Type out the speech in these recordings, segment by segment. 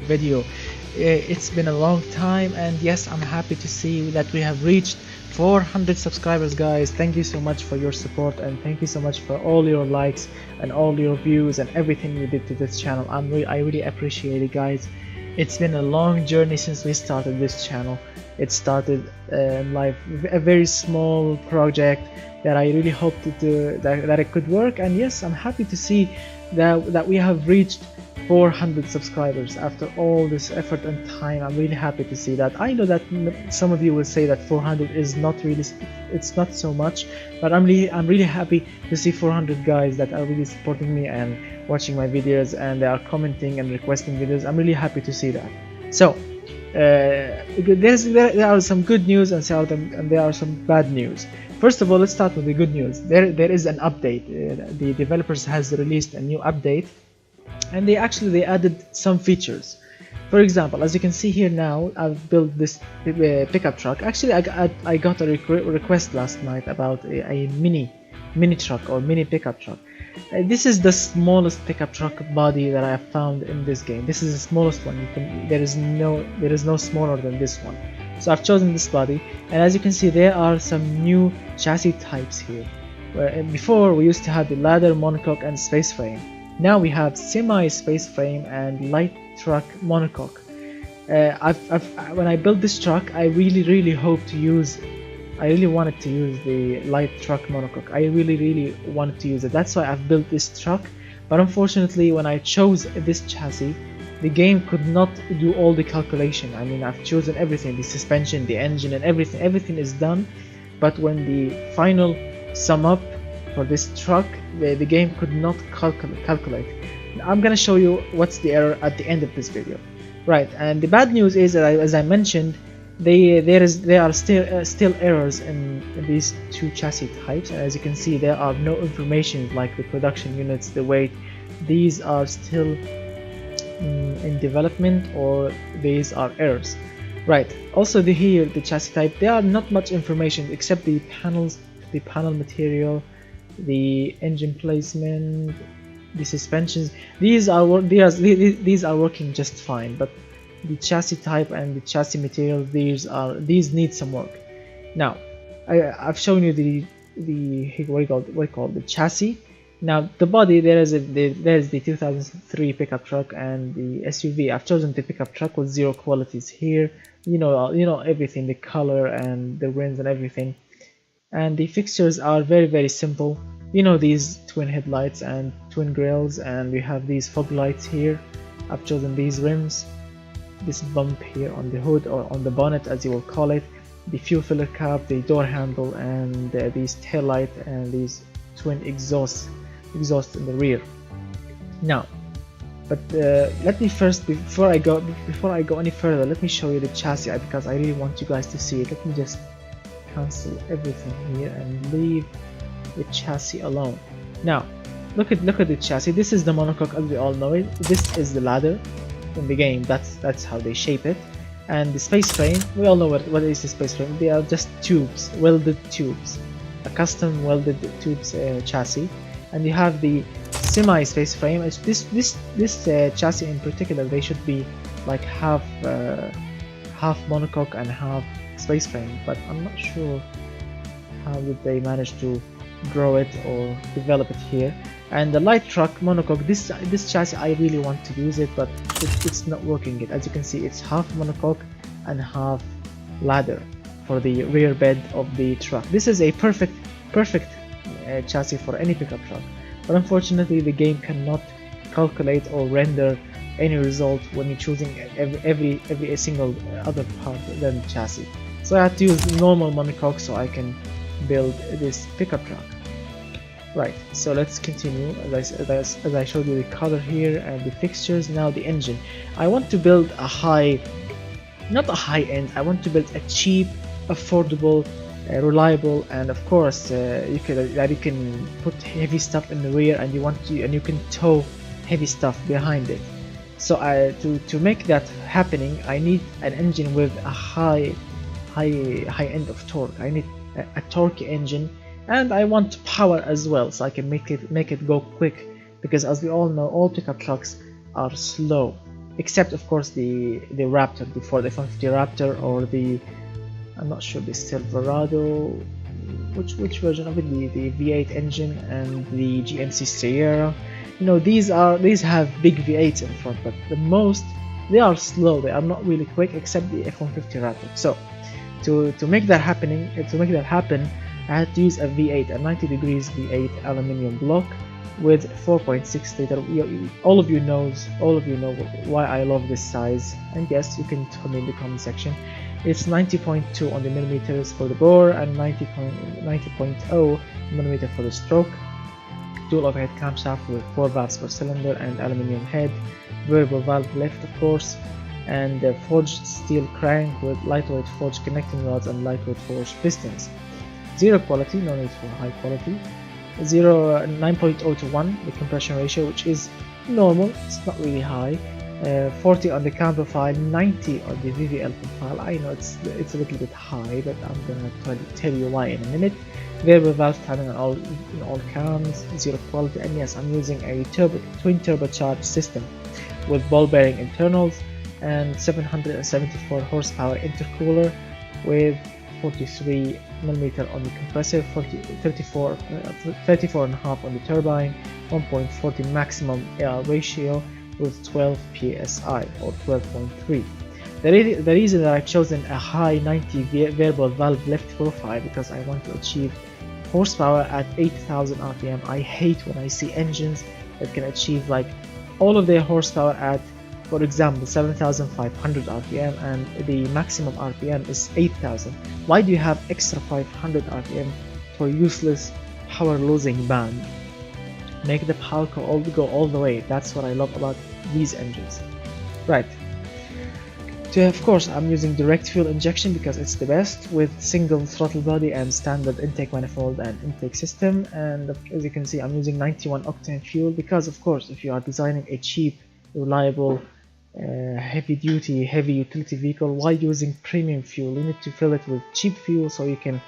video. It's been a long time, and yes, I'm happy to see that we have reached 400 subscribers, guys. Thank you so much for your support, and thank you so much for all your likes and all your views and everything you did to this channel. I really appreciate it, guys. It's been a long journey since we started this channel. It started like a very small project that I really hoped that it could work, and yes, I'm happy to see that we have reached 400 subscribers after all this effort and time. I'm really happy to see that. I know that some of you will say that 400 is not really, it's not so much, but I'm really happy to see 400 guys that are really supporting me and watching my videos, and they are commenting and requesting videos. I'm really happy to see that. So there are some good news and there are some bad news. First of all, let's start with the good news. There is an update. The developers has released a new update, and they added some features. For example, as you can see here now, I've built this pickup truck. Actually, I got a request last night about a mini truck or mini pickup truck. This is the smallest pickup truck body that I have found in this game. This is the smallest one. There is no smaller than this one. So I've chosen this body, and as you can see, there are some new chassis types here. Where before we used to have the ladder, monocoque, and space frame. Now we have semi space frame and light truck monocoque. When I built this truck, I really wanted to use the light truck monocoque. I really wanted to use it. That's why I've built this truck. But unfortunately, when I chose this chassis, the game could not do all the calculation. I mean, I've chosen everything, the suspension, the engine, and everything is done. But when the final sum up for this truck, the game could not calculate. I'm gonna show you what's the error at the end of this video. Right, and the bad news is that as I mentioned, there are still errors in these two chassis types. And as you can see, there are no information like the production units, the weight. These are still in development, or these are errors. Right, also the chassis type, there are not much information except the panels, the panel material, the engine placement, the suspensions. These are working just fine, but the chassis type and the chassis material, these need some work. Now I've shown you the chassis. Now the body, there's the 2003 pickup truck and the SUV. I've chosen the pickup truck with zero qualities here. You know everything, the color and the rims and everything. And the fixtures are very simple. You know, these twin headlights and twin grills, and we have these fog lights here. I've chosen these rims, this bump here on the hood, or on the bonnet as you will call it, the fuel filler cap, the door handle, and these tail light and these twin exhaust in the rear. Now, but let me first, before I go any further, let me show you the chassis, because I really want you guys to see it. Let me just cancel everything here and leave the chassis alone. Now look at the chassis. This is the monocoque, as we all know it. This is the ladder in the game. That's how they shape it. And the space frame, we all know what is the space frame. They are just tubes, welded tubes, a custom welded tubes chassis. And you have the semi space frame. This chassis in particular, they should be like half monocoque and half space frame, but I'm not sure how did they manage to grow it or develop it here. And the light truck monocoque, this chassis, I really want to use it, but it's not working yet. As you can see, it's half monocoque and half ladder for the rear bed of the truck. This is a perfect chassis for any pickup truck, but unfortunately the game cannot calculate or render any result when you're choosing every single other part than the chassis. So I had to use normal monocoque so I can build this pickup truck. Right, so let's continue. As I showed you the color here and the fixtures. Now the engine. I want to build a not a high end. I want to build a cheap, affordable, reliable, and of course you can put heavy stuff in the rear, and you can tow heavy stuff behind it. So to make that happening, I need an engine with a high end of torque. I need a torque engine, and I want power as well, so I can make it go quick, because as we all know, all pickup trucks are slow. except of course the Raptor, the Ford F-150 Raptor, or the, I'm not sure, the Silverado, which version of it, the V8 engine, and the GMC Sierra. You know, these have big V8s in front, but the most, they are slow, they are not really quick, except the F-150 Raptor. So to make that happen, I had to use a V8, a 90 degrees V8 aluminum block with 4.6 liter. All of you know why I love this size, and yes, you can tell me in the comment section. It's 90.2 on the millimeters for the bore and 90.0 millimeter for the stroke. Dual overhead camshaft with 4 valves per cylinder and aluminum head, variable valve lift of course, and the forged steel crank with lightweight forged connecting rods and lightweight forged pistons. Zero quality, no need for high quality. 9.0 to 1 the compression ratio, which is normal, it's not really high. 40 on the CAN profile, 90 on the VVL profile. I know it's a little bit high, but I'm gonna tell you why in a minute. Variable valve timing on all cams. Zero quality, and yes, I'm using a twin turbocharged system with ball bearing internals and 774 horsepower intercooler with 43 millimeter on the compressor, 34 and a half on the turbine, 1.40 maximum air ratio with 12 psi or 12.3. The reason that I've chosen a high 90 variable valve lift profile because I want to achieve horsepower at 8,000 rpm. I hate when I see engines that can achieve like all of their horsepower at, for example, 7,500 rpm and the maximum rpm is 8,000. Why do you have extra 500 rpm for useless power losing band? Make the power go all the way. That's what I love about these engines. Right. Of course, I'm using direct fuel injection because it's the best, with single throttle body and standard intake manifold and intake system. And as you can see, I'm using 91 octane fuel because, of course, if you are designing a cheap, reliable, heavy utility vehicle, why using premium fuel? You need to fill it with cheap fuel so you can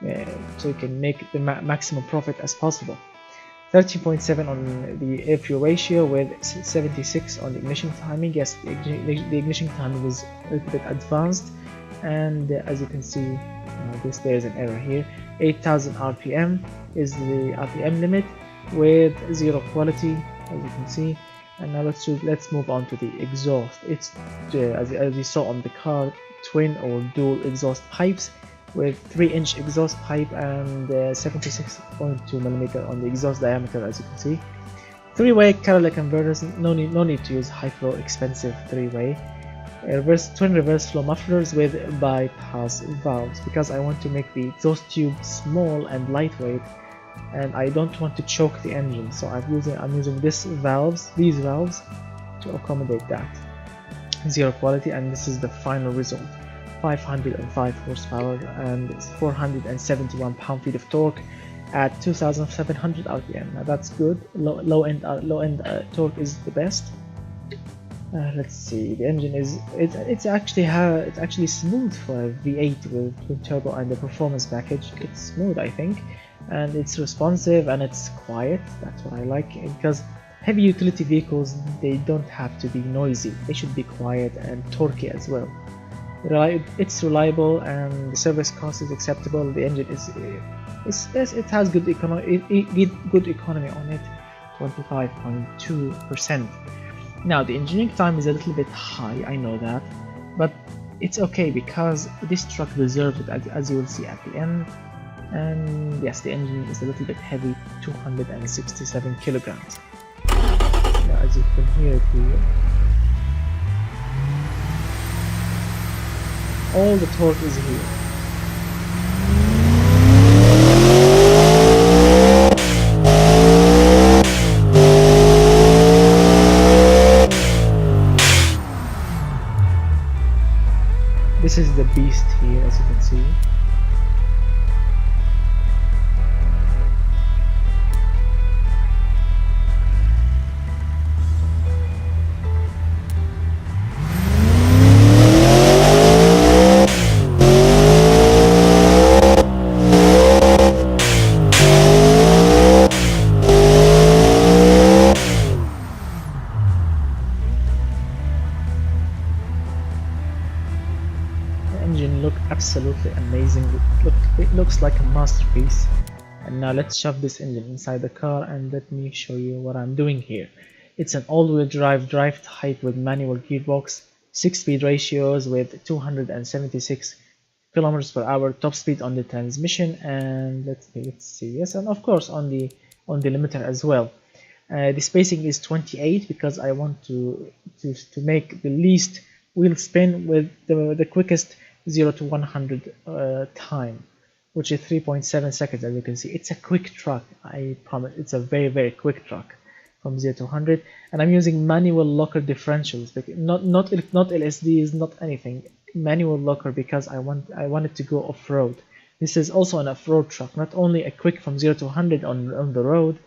make the maximum profit as possible. 13.7 on the air fuel ratio with 76 on the ignition timing. Yes, the ignition timing is a little bit advanced, and as you can see, there's an error here. 8,000 rpm is the rpm limit with zero quality, as you can see. And now let's move on to the exhaust. It's as you saw on the car, twin or dual exhaust pipes with 3-inch exhaust pipe and 76.2 millimeter on the exhaust diameter, as you can see. 3-way catalytic converters, no need to use high flow expensive 3-way. Twin reverse flow mufflers with bypass valves because I want to make the exhaust tube small and lightweight, and I don't want to choke the engine, so I'm using these valves to accommodate that. Zero quality, and this is the final result. 505 horsepower and 471 pound-feet of torque at 2,700 rpm. Now that's good. Low end torque is the best. Let's see. The engine is it's actually smooth for a V8 with twin turbo and the performance package. It's smooth, I think, and it's responsive and it's quiet. That's what I like, because heavy utility vehicles, they don't have to be noisy. They should be quiet and torquey as well. It's reliable and the service cost is acceptable. The engine it has good economy on it, 25.2%. Now the engineering time is a little bit high, I know that, but it's okay because this truck deserves it, as you will see at the end. And yes, the engine is a little bit heavy, 267 kilograms. Now, as you can hear it here, all the torque is here. This is the beast here, as you can see. absolutely amazing. It looks like a masterpiece. And now let's shove this engine inside the car and let me show you what I'm doing here. It's an all-wheel drive type with manual gearbox, 6-speed ratios with 276 kilometers per hour top speed on the transmission, and let's see, yes, and of course on the limiter as well. The spacing is 28 because I want to make the least wheel spin with the quickest 0 to 100 time, which is 3.7 seconds. As you can see, it's a quick truck. I promise, it's a very quick truck from 0 to 100. And I'm using manual locker differentials, not LSDs, not anything. Manual locker because I want it to go off-road. This is also an off-road truck, not only a quick from 0 to 100 on the road,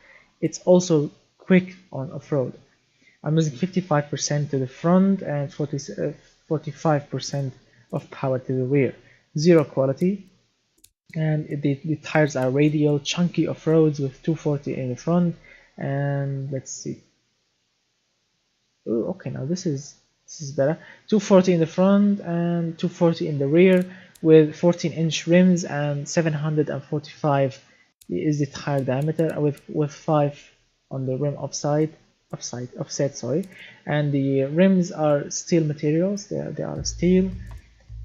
it's also quick on off-road. I'm using 55% to the front and 45% of power to the rear. Zero quality, and the tires are radial, chunky off-roads with 240 in the front, and let's see. Ooh, okay, now this is better. 240 in the front and 240 in the rear with 14-inch rims, and 745 is the tire diameter with 5 on the rim offset, sorry, and the rims are steel materials. They are steel,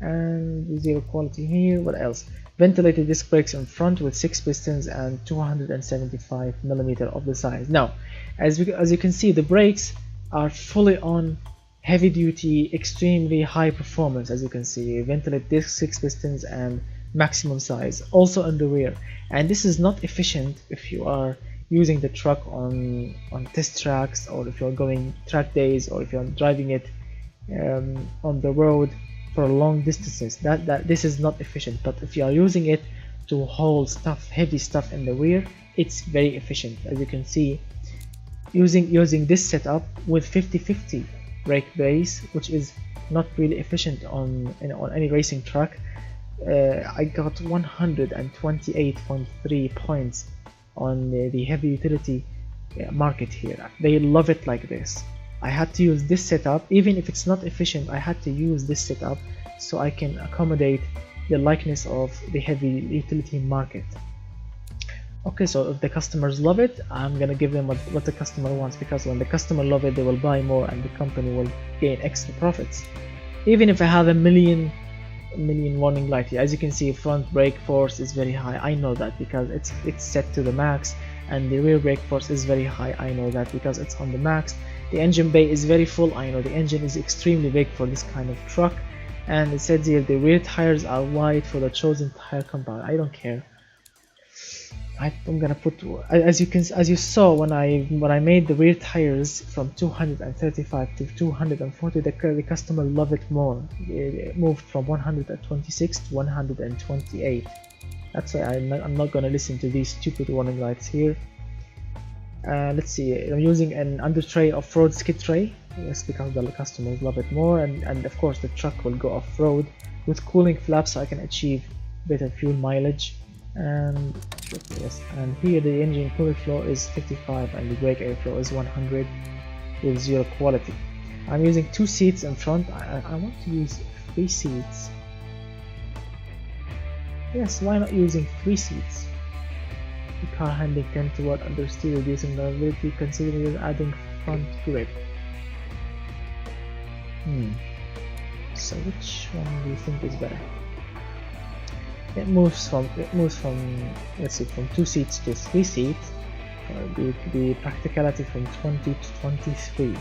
and zero quality here. What else? Ventilated disc brakes in front with 6 pistons and 275 millimeter of the size. Now, as you can see, the brakes are fully on, heavy duty, extremely high performance. As you can see, ventilated disc, 6 pistons, and maximum size. Also on the rear, and this is not efficient if you are using the truck on test tracks, or if you're going track days, or if you're driving it on the road for long distances. That this is not efficient. But if you are using it to haul heavy stuff in the rear, it's very efficient. As you can see, using this setup with 50-50 brake base, which is not really efficient on any racing truck, I got 128.3 points on the heavy utility market here. They love it like this. I had to use this setup, even if it's not efficient. I had to use this setup so I can accommodate the likeness of the heavy utility market. Okay, so if the customers love it, I'm gonna give them what the customer wants, because when the customer love it, they will buy more and the company will gain extra profits. Even if I have a million warning light here, as you can see, front brake force is very high. I know that because it's set to the max, and the rear brake force is very high. I know that because it's on the max. The engine bay is very full. I know the engine is extremely big for this kind of truck, and it says here the rear tires are wide for the chosen tire compound. I don't care. I'm gonna put, as you saw when I made the rear tires from 235 to 240, the customer loved it more. It moved from 126 to 128. That's why I'm not gonna listen to these stupid warning lights here. Let's see, I'm using an under tray off-road skid tray. Yes, because the customers love it more, and of course the truck will go off-road with cooling flaps so I can achieve better fuel mileage. And yes, and here the engine cooling flow is 55 and the brake airflow is 100 with zero quality. I'm using 2 seats in front. I want to use 3 seats. Yes, why not using 3 seats? The car handling 10 to what under steer, reducing liability, considering adding front grip. So which one do you think is better? It moves from let's see, from 2 seats to 3 seats. The practicality from 20 to 23.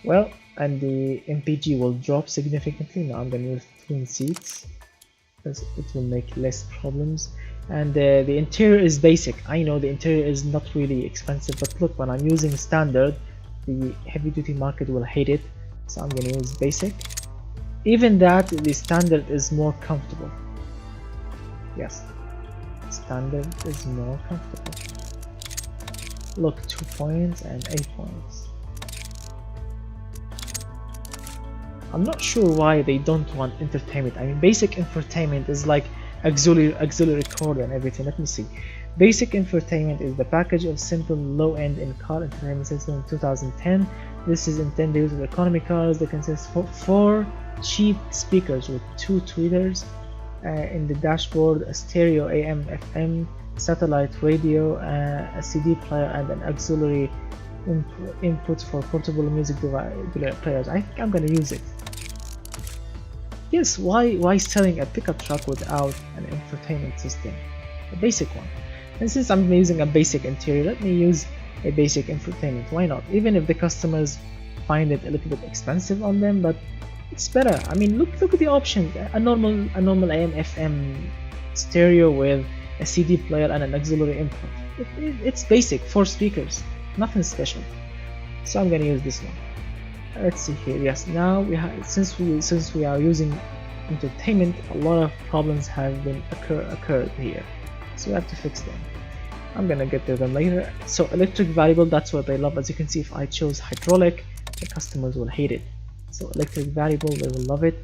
Well, and the MPG will drop significantly. Now I'm gonna use 3 seats because it will make less problems. And the interior is basic. I know the interior is not really expensive, but look, when I'm using standard, the heavy duty market will hate it. So I'm gonna use basic. Even that, the standard is more comfortable. Yes, standard is more comfortable. Look, 2 points and 8 points. I'm not sure why they don't want entertainment. I mean, basic infotainment is like auxiliary recorder and everything. Let me see. Basic infotainment is the package of simple low-end in-car entertainment system in 2010. This is intended for economy cars that consists of 4 cheap speakers with two tweeters in the dashboard, a stereo AM FM, satellite radio, a CD player, and an auxiliary input for portable music players. I think I'm gonna use it. Yes, why selling a pickup truck without an infotainment system? A basic one. And since I'm using a basic interior, let me use a basic infotainment. Why not? Even if the customers find it a little bit expensive on them, but it's better. I mean, look at the options. A normal AM FM stereo with a CD player and an auxiliary input. It's basic, 4 speakers, nothing special. So I'm gonna use this one. Let's see here. Yes, now we have since we are using entertainment, a lot of problems have been occurred here. So we have to fix them. I'm gonna get to them later. So electric variable, that's what they love. As you can see, if I chose hydraulic, the customers will hate it. So electric variable, they will love it.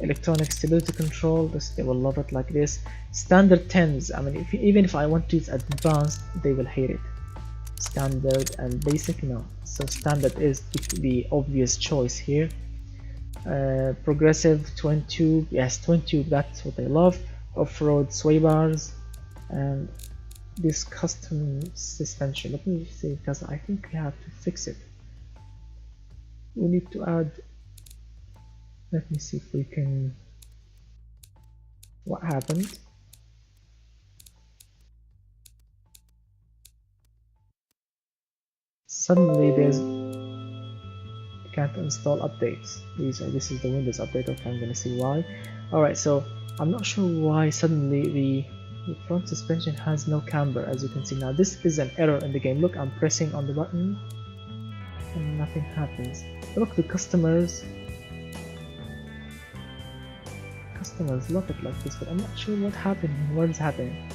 Electronic stability control, they will love it like this. Standard 10s, I mean, even if I want to use advanced, they will hate it. Standard and basic, no. So standard is the obvious choice here. Progressive, twin tube, yes, twin tube, that's what they love. Off-road sway bars, and this custom suspension. Let me see, because I think we have to fix it. We need to add, let me see if we can, what happened? Suddenly there's, you can't install updates. This is the Windows update. Okay, I'm gonna see why. Alright, so I'm not sure why suddenly the front suspension has no camber. As you can see now, this is an error in the game. Look, I'm pressing on the button and nothing happens. Look, the customers love it like this, but I'm not sure what happened. What is happening?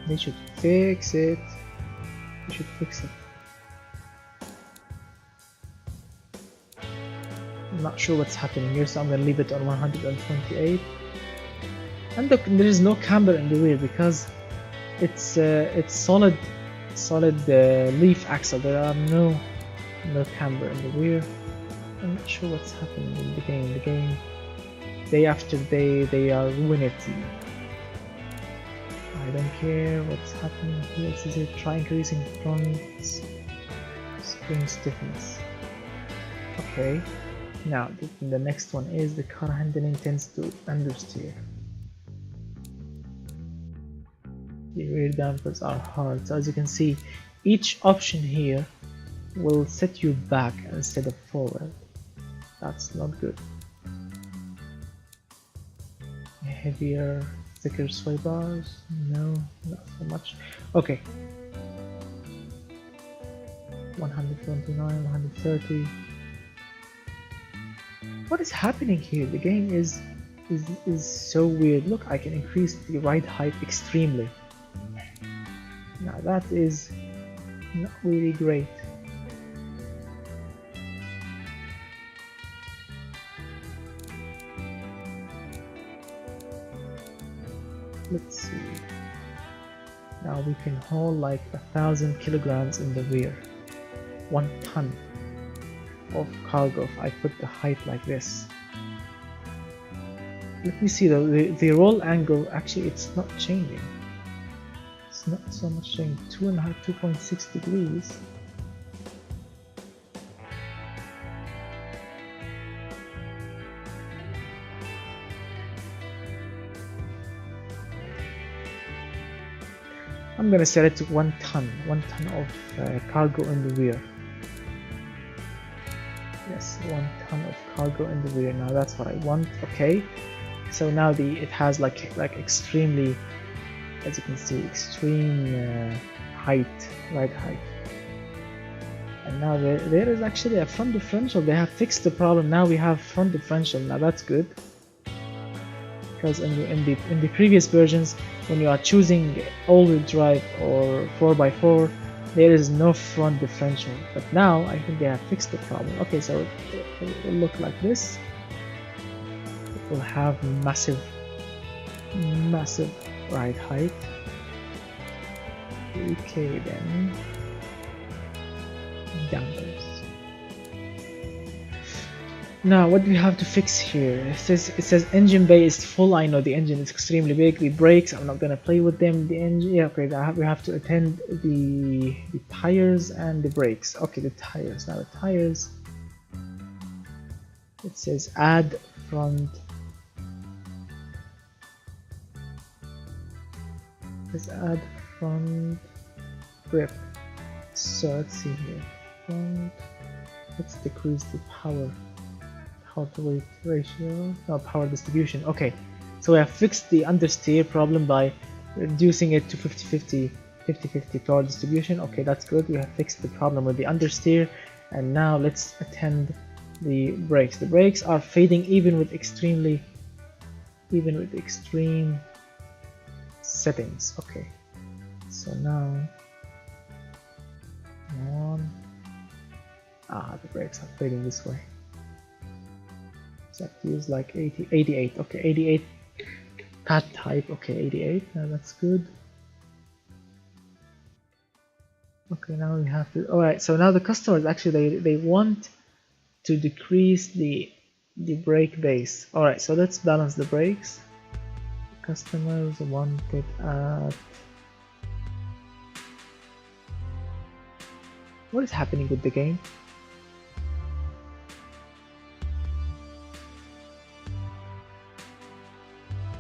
They should fix it. They should fix it. I'm not sure what's happening here, so I'm gonna leave it on 128. And look, there is no camber in the rear because it's solid leaf axle. There are no camber in the rear. I'm not sure what's happening in the game. The game, day after day, they are ruining it. I don't care what's happening here. It says try increasing front spring stiffness. Okay. Now the next one is the car handling tends to understeer. The rear dampers are hard. So as you can see, each option here will set you back instead of forward. That's not good. Heavier, thicker sway bars? No, not so much. Okay. 129, 130. What is happening here? The game is so weird. Look, I can increase the ride height extremely. Now that is not really great. Let's see. Now we can haul like 1,000 kilograms in the rear. 1 ton of cargo if I put the height like this. Let me see the roll angle. Actually, it's not changing. It's not so much changing. 2.6 degrees. I'm gonna set it to 1 ton of cargo in the rear. Yes, 1 ton of cargo in the rear. Now that's what I want. Okay, so now it has like extremely, as you can see, extreme height, ride height. And now there is actually a front differential. They have fixed the problem. Now we have front differential. Now that's good, because in the previous versions, when you are choosing all-wheel drive or 4x4, there is no front differential. But now I think they have fixed the problem. Okay, so it will look like this. It will have massive ride height. Okay then, dampers. Now, what do we have to fix here? It says engine bay is full. I know the engine is extremely big. The brakes, I'm not gonna play with them. The engine, yeah, okay. We have to attend the tires and the brakes. Okay, the tires. Now the tires. It says add front. Let's add front grip. So let's see here. Front. Let's decrease the power to weight ratio. No, power distribution. Okay, so we have fixed the understeer problem by reducing it to 50-50 power distribution. Okay, that's good. We have fixed the problem with the understeer, and now let's attend the brakes. The brakes are fading even with extreme settings. Okay, so now the brakes are fading this way. That feels like 88. Okay, 88 pad type. Okay, 88. Now that's good. Okay, now we have to. All right. So now the customers actually they want to decrease the brake base. All right. So let's balance the brakes. Customers want it at. What is happening with the game?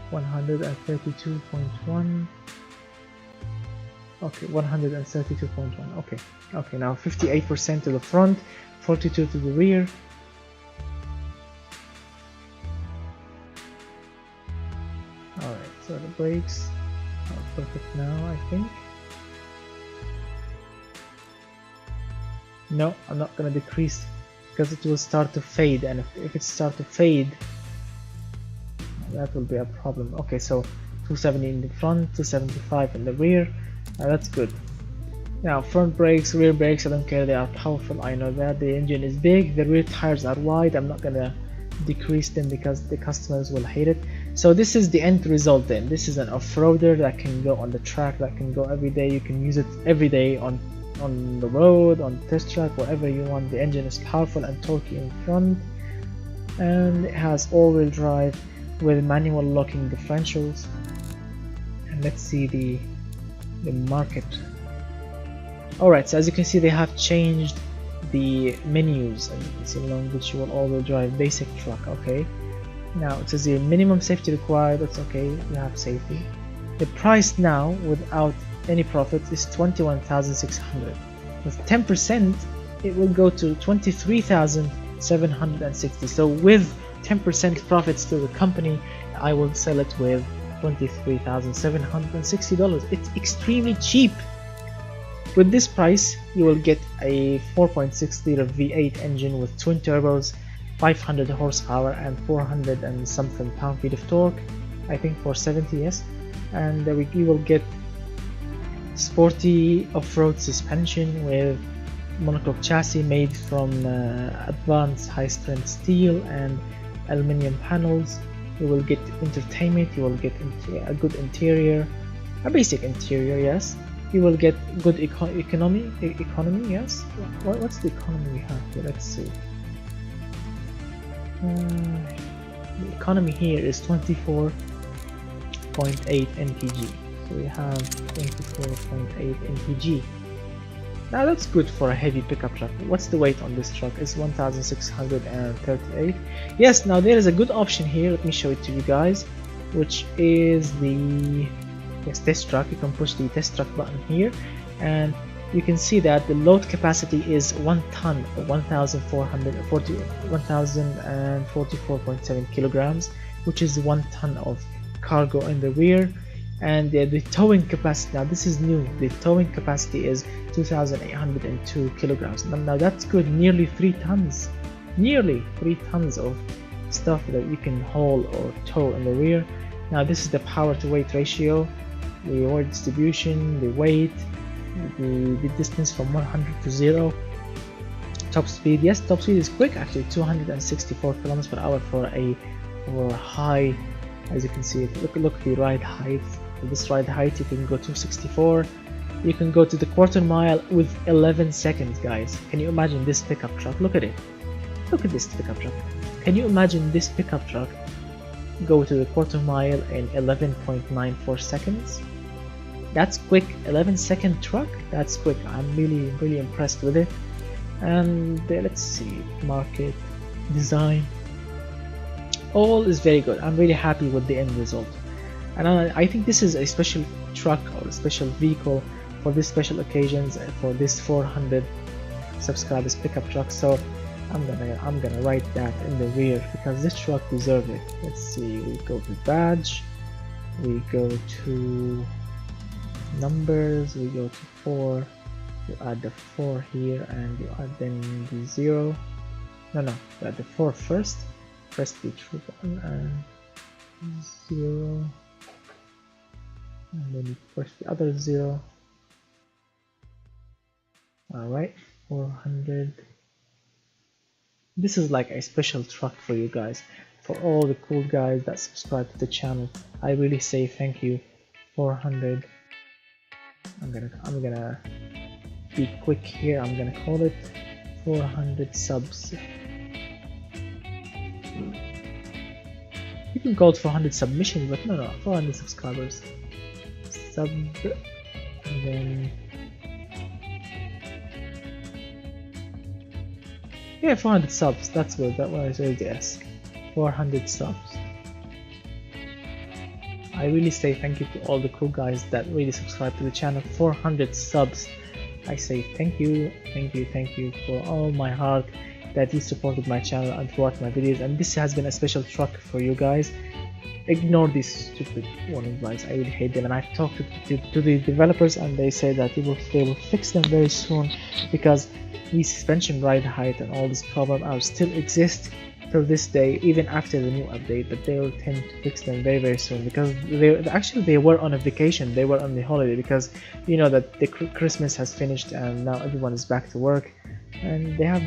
$132.1. Okay, 132.1. Okay, okay. Now 58% to the front, 42 to the rear. All right. So the brakes are perfect now, I think. No, I'm not gonna decrease because it will start to fade, and if it starts to fade, that will be a problem. Okay, so 270 in the front, 275 in the rear. That's good. Now front brakes, rear brakes, I don't care, they are powerful. I know that the engine is big, the rear tires are wide. I'm not gonna decrease them because the customers will hate it. So this is the end result then. This is an off-roader that can go on the track, that can go every day. You can use it every day on the road, on test track, wherever you want. The engine is powerful and torquey in front, and it has all-wheel drive with manual locking differentials. And let's see the market. Alright, so as you can see, they have changed the menus, and you can see long visual all-wheel drive basic truck. Okay, now it says the minimum safety required. That's okay, you have safety. The price now without any profit is $21,600. With 10% it will go to $23,760. So with 10% profits to the company, I will sell it with $23,760. It's extremely cheap. With this price, you will get a 4.6 liter V8 engine with twin turbos, 500 horsepower and 400 and something pound-feet of torque. I think 470, yes. And you will get sporty off-road suspension with monocoque chassis made from advanced high-strength steel and aluminium panels. You will get entertainment, you will get a good interior, a basic interior, yes. You will get good economy, yes. What's the economy we have here? Let's see. The economy here is 24.8 mpg. So we have 24.8 mpg. Now that's good for a heavy pickup truck. What's the weight on this truck? It's 1,638. Yes, now there is a good option here. Let me show it to you guys, which is the test truck. You can push the test truck button here, and you can see that the load capacity is 1 ton, 1,044.7 kilograms, which is 1 ton of cargo in the rear. And the towing capacity, now this is new, the towing capacity is 2,802 kilograms. Now that's good, nearly 3 tons of stuff that you can haul or tow in the rear. Now this is the power to weight ratio, the weight distribution, the weight, the distance from 100 to 0. Top speed, yes, top speed is quick actually, 264 kilometers per hour for a high. As you can see, look the ride height. With this ride height, you can go 264. You can go to the quarter mile with 11 seconds, guys. Can you imagine this pickup truck? Look at it. Look at this pickup truck. Can you imagine this pickup truck go to the quarter mile in 11.94 seconds? That's quick. 11-second truck, that's quick. I'm really impressed with it. And let's see, market, design, all is very good. I'm really happy with the end result, and I think this is a special truck or a special vehicle for this special occasions, for this 400 subscribers pickup truck. So I'm gonna write that in the rear because this truck deserves it. Let's see, we go to badge, we go to numbers, we go to 4, you add the 4 here and you add then the 0, no, you add the 4 first, press the true button and 0, and then you press the other 0. Alright, 400. This is like a special truck for you guys, for all the cool guys that subscribe to the channel. I really say thank you. 400. I'm gonna be quick here. I'm gonna call it 400 subs. You can call it 400 submissions, but no, 400 subscribers. Sub, and then yeah, 400 subs. That's good. That was a yes. 400 subs. I really say thank you to all the cool guys that really subscribe to the channel. 400 subs. I say thank you for all my heart that you supported my channel and throughout my videos. And this has been a special truck for you guys. Ignore these stupid warning lights. I really hate them. And I've talked to the developers, and they say that they will fix them very soon, because the suspension ride height and all this problem still exist till this day, even after the new update. But they will tend to fix them very soon, because they were on a vacation, they were on the holiday, because you know that the Christmas has finished and now everyone is back to work, and they are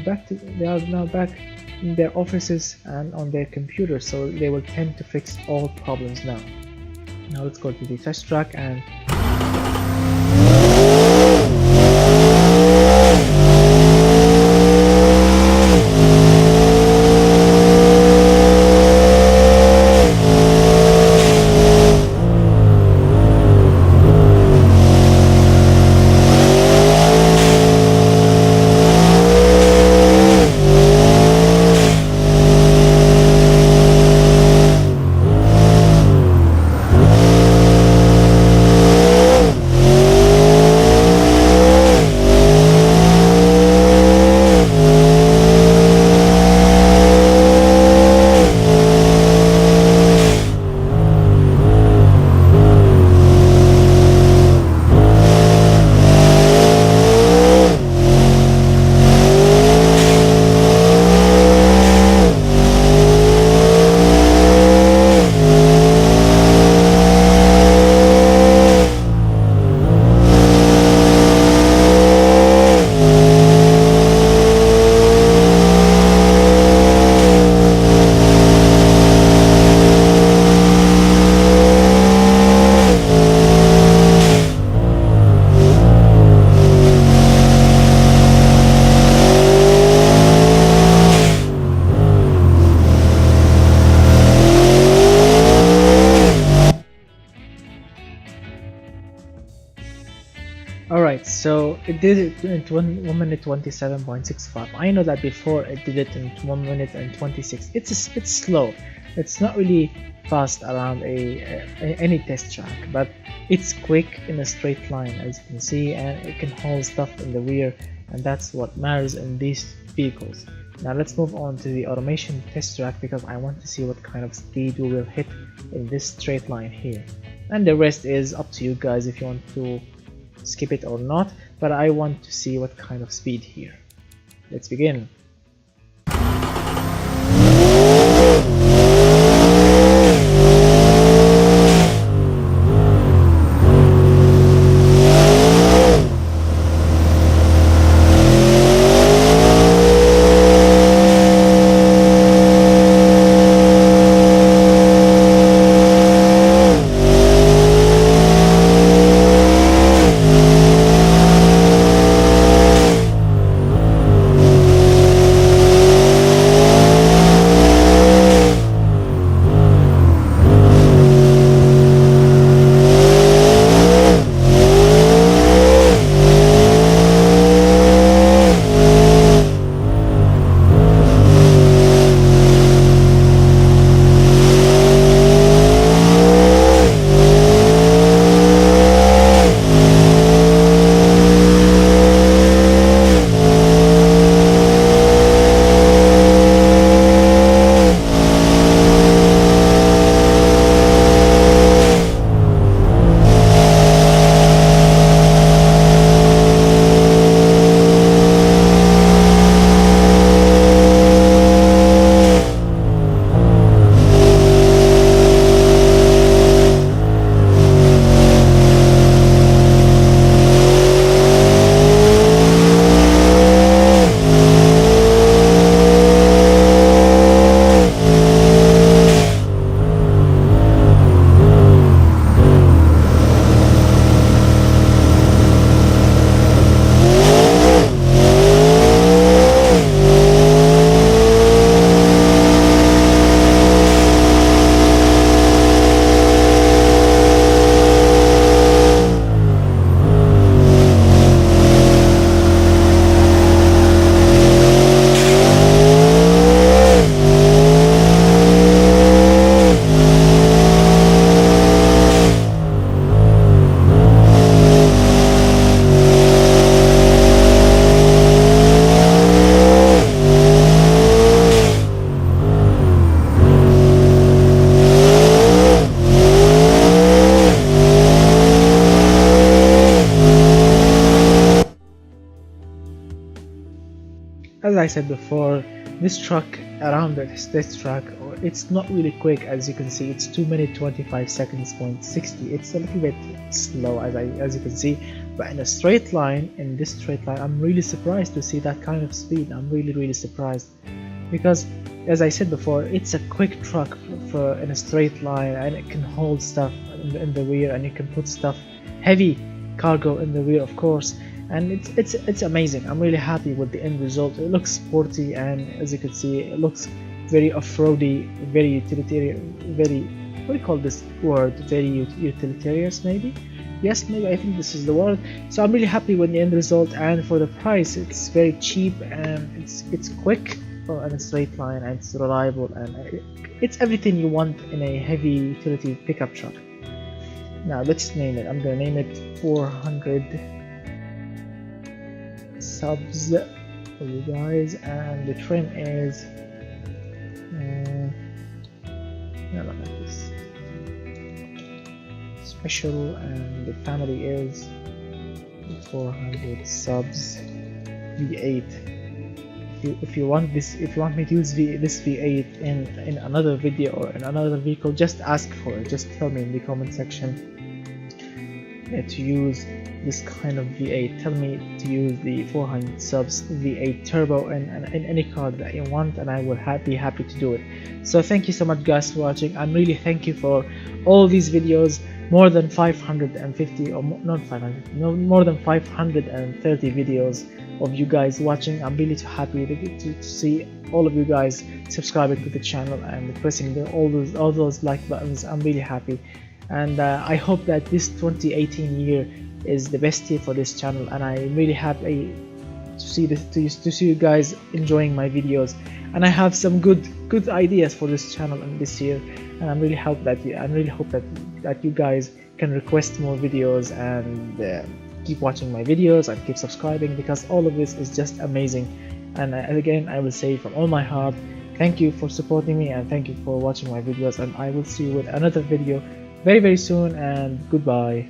now back in their offices and on their computers, so they will tend to fix all problems now. Now let's go to the test track and Alright, so it did it in 1 minute 27.65. I know that before it did it in 1 minute and 26. It's a bit slow. It's not really fast around any test track, but it's quick in a straight line, as you can see, and it can hold stuff in the rear, and that's what matters in these vehicles. Now let's move on to the automation test track, because I want to see what kind of speed we will hit in this straight line here, and the rest is up to you guys if you want to skip it or not, but I want to see what kind of speed here. Let's begin. as I said before, this truck around this track, it's not really quick. As you can see, it's 2 minutes 25 seconds point 60. It's a little bit slow as you can see, but in a straight line, in this straight line, I'm really surprised to see that kind of speed. I'm really surprised, because as I said before, it's a quick truck for in a straight line, and it can hold stuff in the rear, and you can put stuff, heavy cargo in the rear, of course. And it's amazing. I'm really happy with the end result. It looks sporty, and as you can see, it looks very off-roady, very utilitarian, very, what do you call this word, very utilitarian maybe. Yes, maybe, I think this is the word. So I'm really happy with the end result, and for the price, it's very cheap, and it's quick in a straight line, and it's reliable, and it's everything you want in a heavy utility pickup truck. Now let's name it. I'm gonna name it 400 subs for you guys, and the trim is like this special, and the family is 400 subs V8. If you want this, if you want me to use this V8 in another video or in another vehicle, just ask for it. Just tell me in the comment section to use this kind of V8. Tell me to use the 400 subs V8 turbo in any car that you want, and I will be happy to do it. So thank you so much guys for watching. I'm really thank you for all these videos. More than 550 or not 500, no, more than 530 videos of you guys watching. I'm really happy to see all of you guys subscribing to the channel and pressing all those like buttons. I'm really happy, and I hope that this 2018 year is the best year for this channel, and I'm really happy to see this, to see you guys enjoying my videos. And I have some good ideas for this channel in this year, and I really hope that you guys can request more videos, and keep watching my videos and keep subscribing, because all of this is just amazing. And again, I will say from all my heart, thank you for supporting me, and thank you for watching my videos, and I will see you with another video very soon, and goodbye.